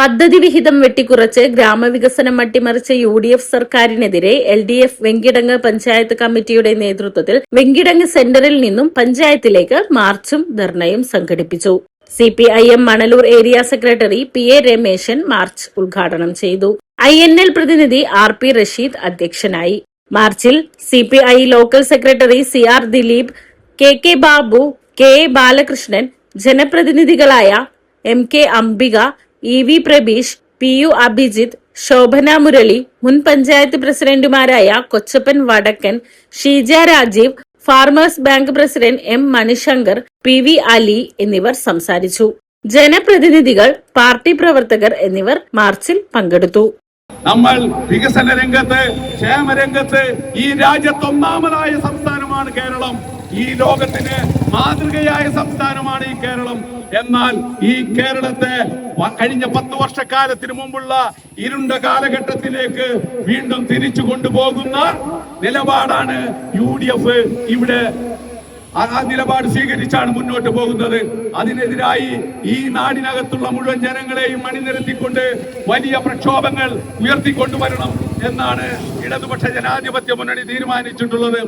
പദ്ധതി വിഹിതം വെട്ടിക്കുറച്ച് ഗ്രാമവികസനം അട്ടിമറിച്ച UDF സർക്കാരിനെതിരെ LDF വെങ്കിടങ്ങ് പഞ്ചായത്ത് കമ്മിറ്റിയുടെ നേതൃത്വത്തിൽ വെങ്കിടങ്ങ് സെന്ററിൽ നിന്നും പഞ്ചായത്തിലേക്ക് മാർച്ചും ധർണയും സംഘടിപ്പിച്ചു. CPIM Manalur area secretary PA Rameshan march ഉദ്ഘാടനം ചെയ്തു. INL പ്രതിനിധി RP റഷീദ് അധ്യക്ഷനായി. മാർച്ചിൽ CPI local secretary CR Dileep, KK Babu, KA Balakrishnan, ജനപ്രതിനിധികളായ MK Ambika, EV Prabeesh, PU Abhijith, Shobhana Murali, മുൻ പഞ്ചായത്ത് പ്രസിഡന്റുമാരായ Kochappan Vadakkan, Sheeja Rajeev, farmers bank president M Manishankar, PV Ali എന്നിവർ സംസാരിച്ചു. ജനപ്രതിനിധികൾ, പാർട്ടി പ്രവർത്തകർ എന്നിവർ മാർച്ചിൽ പങ്കെടുത്തു. നമ്മൾ വികസന രംഗത്ത്, ക്ഷേമരംഗത്ത് ഈ രാജ്യത്ത് ഒന്നാമതായ സംസ്ഥാനമാണ് കേരളം. ഈ ലോകത്തിന് മാതൃകയായ സംസ്ഥാനമാണ് ഈ കേരളം. എന്നാൽ ഈ കേരളത്തെ കഴിഞ്ഞ 10 വർഷക്കാലത്തിന് മുമ്പുള്ള ഇരുണ്ട കാലഘട്ടത്തിലേക്ക് വീണ്ടും തിരിച്ചു കൊണ്ടുപോകുന്ന നിലപാടാണ് UDF ഇവിടെ ആ നിലപാട് സ്വീകരിച്ചാണ് മുന്നോട്ട് പോകുന്നത്. അതിനെതിരായി ഈ നാടിനകത്തുള്ള മുഴുവൻ ജനങ്ങളെയും അണിനിരത്തിക്കൊണ്ട് വലിയ പ്രക്ഷോഭങ്ങൾ ഉയർത്തിക്കൊണ്ടുവരണം എന്നാണ് ഇടതുപക്ഷ ജനാധിപത്യ മുന്നണി തീരുമാനിച്ചിട്ടുള്ളത്.